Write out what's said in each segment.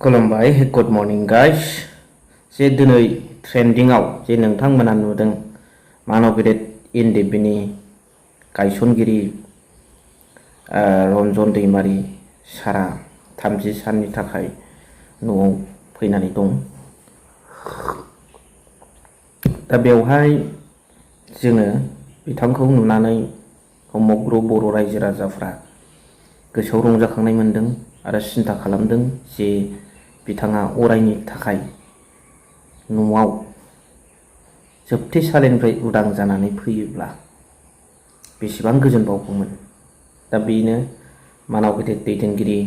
खुलुमबाय good morning guys जे दिनै ट्रेन्डिंआव जे नोंथांमोना नुदों मानव गेदेर एनडिएफबिनि गायसनगिरि रन्जन दैमारी सारा 30 साननि थाखाय न'आव फैनानै दं। दा बेवहाय जोङो बिथांखौ नुनानै समग्र बर' रायजो राजाफ्रा गोसोआव रंजाखांनाय मोन्दों आरो सिन्था खालामदों जे बिथाङा अरायनि थाखाय न'आव जोबथेसालिनिफ्राय उदां जानानै फैयोब्ला बेसेबां गोजोन बावगौमोन। दा बेनो मानव गेदेर दैदेनगिरि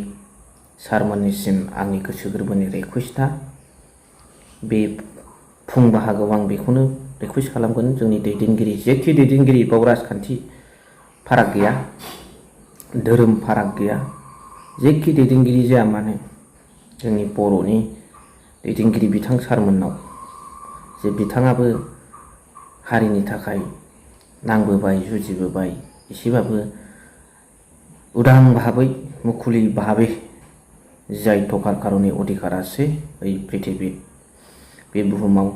सारमोननिसिम आंनि गोसो गोरबोनि रिकुवेस्टआ। बे फुं बाहागोआव आं बेखौनो रिकुवेस्ट खालामगोन जोंनि दैदेनगिरि जेखि दैदेनगिरि बाव राजखान्थि फाराग गैया, धोरोम फाराग गैया, जेखि दैदेनगिरि जाया मानो जोंनि बर'नि दैदेनगिरि बिथां सारमोननाव जे बिथाङाबो हारिनि थाखाय नांबोबाय जुजिबोबाय, एसेबाबो उदां भाबै मुखुलि भाबै जाय थकार कारनि अधिकार আছে ओइ पृथिबि बे बुहुमाव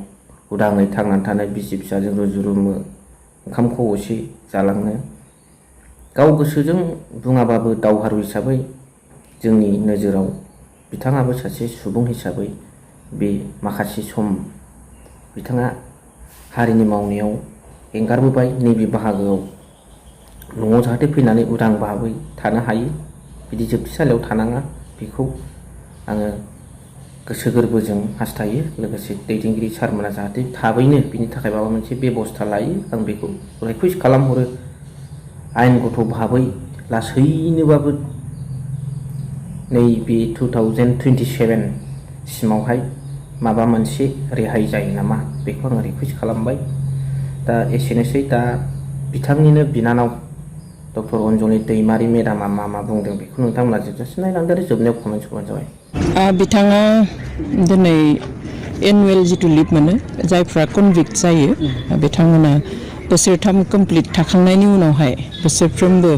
उदाङै थांनानै थानाय बिसि फिसाजों रुजु रुमु ओंखाम खब'से जालांनो गाव गोसोजों बुङाबाबो दावहारु हिसाबै जोंनि नोजोराव बिथाङाबो सासे सुबुं हिसाबै बे माखासे सम बिथाङा हारिनि मावनायाव एंगारबोबाय। नैबे बाहागोआव न'आव जाहाथे फैनानै उदां भाबै थानो हायो, बिदि जोबथेसालियाव थानाङा, बेखौ आङो गोसो गोरबोजों हास्थायो। लोगोसे दैदेनगिरि सारमोना जाहाथे थाबैनो बिनि थाखाय माबा मोनसे बेबस्था लायो, आं बेखौ रिकुवेस्ट खालामहरो। आयेनगत भाबै लासैनोबाबो नैबे 2027 सिमावहाय माबा मोनसे रेहाय जायो नामा बेखौ आङो रिकुवेस्ट खालामबाय। दा एसेनोसै। दा बिथांनिनो बिनानाव डक्टर रन्जन दैमारी मेडामा मा बुंदों बेखौ नोंथांमोना जोबजासिम नायलांदो आरो जोबनायाव कमेन्ट होबानो जाबाय। बिथाङा दिनै एनुवेल जिथु लिभ मोनो, जायफ्रा कनभिक्ट जायो बिथांमोना बोसोरथाम कमप्लिट थाखांनायनि उनावहाय बोसोरफ्रोमबो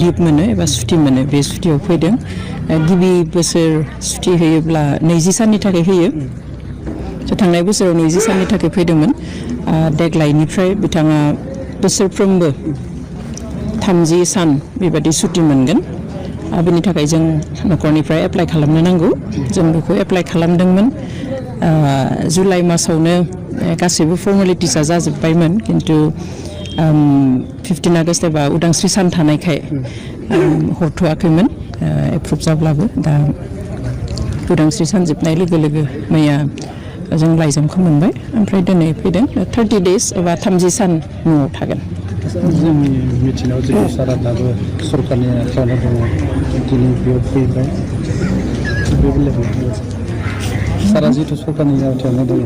लिभ मोनो एबा सुटि मोनो। बे सुटियाव फैदों। गिबि बोसोर सुटि होयोब्ला 20 साननि थाखाय होयो। थांनाय बोसोराव 20 साननि थाखाय फैदोंमोन। देग्लायनिफ्राय बिथाङा बोसोरफ्रोमबो 30 सान बेबादि सुटि मोनगोन। बेनि थाखाय जों न'खरनिफ्राय एप्लाइ खालामनो नांगौ। जों बेखौ एप्लाइ खालामदोंमोन जुलाइ मासावनो। गासैबो फर्मेलिटिसआ जाजोब्बायमोन, खिन्थु 15 आगस्ट एबा उदांस्रि सान थानायखाय हरथ'वाखैमोन एप्रुभ जाब्लाबो। दा उदांस्रि सान जोबनाय लोगो लोगो मैया जों लाइजामखौ मोनबाय, ओमफ्राय दिनै फैदों। 30 डेज एबा 30 सान न'आव थागोन। जोंनि मिथिनायाव जितु सारा दाबो सरकारनि आखायावनो दङ, दिनै बेयाव फैबाय। बे बेलायाव सारा जितु सरकारनि आखायावनो दङ,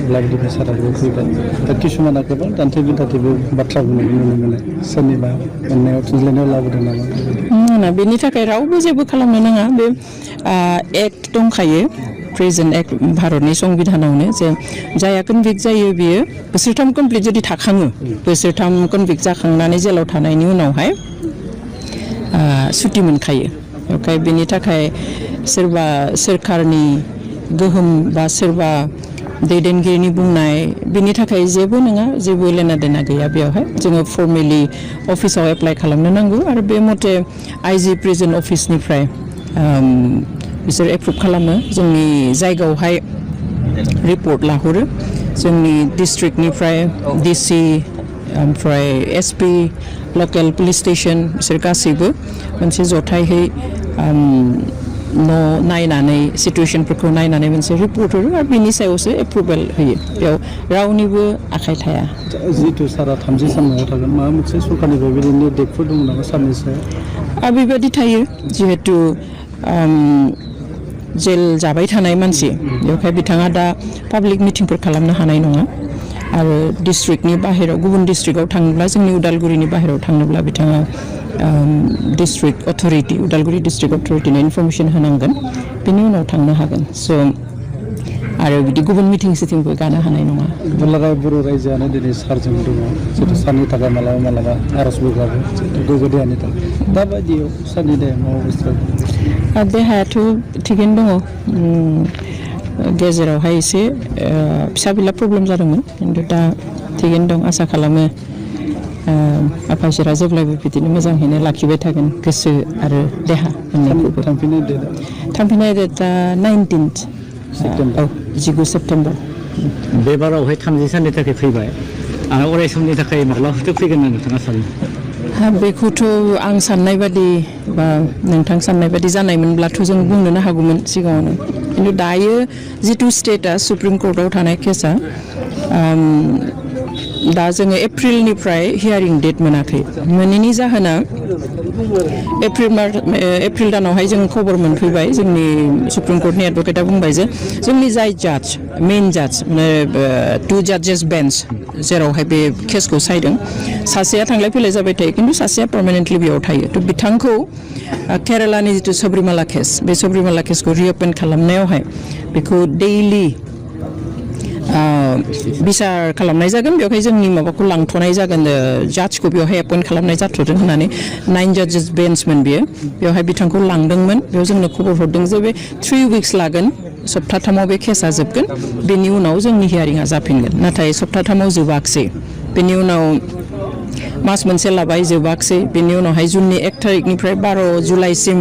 अब्लाबो दिनै सारा बेयाव फैबाय। दा किसुमाना गोबां दान्थे बिदान्थेबो बाथ्रा बुंनायखौ नुनो मोनो। सोरनिबा अननायाव थुनज्लायनायाव लाबोदों नामा? बेनि थाखाय रावबो जेबो खालामनो नाङा। बे एक्ट दंखायो, प्रेजेन्ट एक्ट भारतनि संबिधानावनो, जे जाया कनभिक्ट जायो बियो बोसोरथाम कमप्लिट जुदि थाखाङो, बोसोरथाम कनभिक्ट जाखांनानै जेलाव थानायनि उनावहाय सुटि मोनखायो। ओमफ्राय बेनि थाखाय सोरबा सोरखारनि गोहोम बा सोरबा दैदेनगिरिनि बुंनाय बेनि थाखाय जेबो नङा, जेबो लेना देना गैया। बेवहाय जोङो फर्मेलि अफिसाव एप्लाइ खालामनो नांगौ आरो बे मथे आइजि प्रेजेन्ट अफिसनिफ्राय बिसोर एप्रुभ खालामो। जोंनि जायगायावहाय रिपर्ट लाहरो, जोंनि डिस्ट्रिक्टनिफ्राय डिसि ओमफ्राय एसपि, लकेल पुलिस स्टेसन, बिसोर गासैबो मोनसे जथायहै न' नायनानै सिटुवेसनफोरखौ नायनानै मोनसे रिपर्ट हरो आरो बिनि सायावसो एप्रुभेल होयो। बेयाव रावनिबो आखाइ थाया। जितु सारा 30 सान न'आव थागोन, माबा मोनसे सरकारनिफ्राय बिदिनो डेटफोर दङ नामा साननि सायाव? बेबायदि थायो। जिहेतु जेल जाबाय थानाय मानसि, बेवहाय बिथाङा दा पाब्लिक मिटिंफोर खालामनो हानाय नङा। आरो डिस्ट्रिक्टनि बाहेराव, गुबुन डिस्ट्रिक्टआव थाङोब्ला, जोंनि उदालगुरिनि बाहेराव थाङोब्ला बिथाङा डिस्ट्रिक्ट अथरिटि, उदालगुरि डिस्ट्रिक्ट अथरिटिनो इनफरमेसन होनांगोन, बिनि उनाव थांनो हागोन। स' आरो बिदि गुबुन मिटिं सिटिंबो गानो हानाय नङा। दुलाराय बर' रायजोआनो दिनै सारजों दङ, जितु सारनि थाखाय मालाबा आर'जबो गाबो, गोग्गो देहानि थाखाय। दाबायदियाव सारनि देहाया मा अबस्थायाव? देहायाथ' थिगैनो दङ गेजेरावहाय एसे फिसा बिला प्रब्लेम जादोंमोन खिन्थु दा थिगैनो दं आसा खालामो आफा इसोरा जेब्लायबो बिदिनो मोजाङैनो लाखिबाय थागोन गोसो आरो देहा मोननैखौबो थांफिननाय डेटआ 19th औ 19 सेप्टेम्बर बे बारावहाय 30 साननि थाखाय फैबाय आरो अराय समनि थाखाय माब्लाबाफोर फैगोन होनना नोंथाङा सानो बेखौथ' आं साननाय बादि बा नोंथां साननाय बादि जानायमोनब्लाथ' जों बुंनोनो हागौमोन सिगाङावनो खिन्थु दायो जिथु स्टेटआ सुप्रिम कर्टआव थानाय केसा दा जोङो एप्रिलनिफ्राय हियारिं डेट मोनाखै मोनैनि जाहोना एप्रिल दानावहाय जों खबर मोनफैबाय जोंनि सुप्रिम कर्टनि एडभकेटआ बुंबाय जे जोंनि जाय जाज मेइन जाज माने 2 जाजेस बेन्च जेरावहाय बे केसखौ सायदों सासेया थांलाय फैलाय जाबाय थायो खिन्थु सासेया पार्मानेन्टलि बेयाव थायो थ' बिथांखौ केरालानि जिथु सबरिमाला केस बे सबरिमाला केसखौ रिअपेन खालामनायावहाय बेखौ डेइलि बिसार खालामनाय जागोन बेवहाय जोंनि माबाखौ लांथ'नाय जागोन जाजखौ बेवहाय एपइन्ट खालामनाय जाथ'दों होननानै 9 जाजेस बेन्चमोन बियो बेवहाय बिथांखौ लांदोंमोन बेयाव जोंनो खबर हरदों जे बे 3 उइक्स लागोन सप्ताथामाव बे केसा जोबगोन बेनि उनाव जोंनि हियारिंआ जाफिनगोन नाथाय सप्ताथामाव जोबाखसै बेनि उनाव मास मोनसे लाबाय जोबाखसै बेनि उनावहाय जुननि 1 थारिखनिफ्राय 12 जुलाइसिम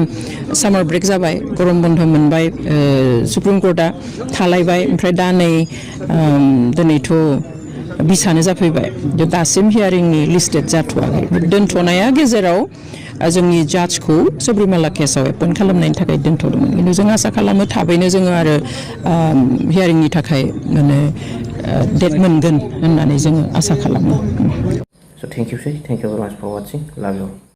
सामार ब्रेक जाबाय गरम बन्द मोनबाय सुप्रिम कर्टआ थालायबाय ओमफ्राय दा नै दिनैथ' बिसानो जाफैबाय दासिम हियारिंनि लिस्टेड जाथ'वाखै दोनथ'नाया गेजेराव जोंनि जाजखौ सबरिमाला केसाव एपइन्ट खालामनायनि थाखाय दोनथ'दोंमोन खिन्थु जों आसा खालामो थाबैनो जोङो आरो हियारिंनि थाखाय माने डेट मोनगोन होननानै जोङो आसा खालामो So thank you very much for watching. Love you.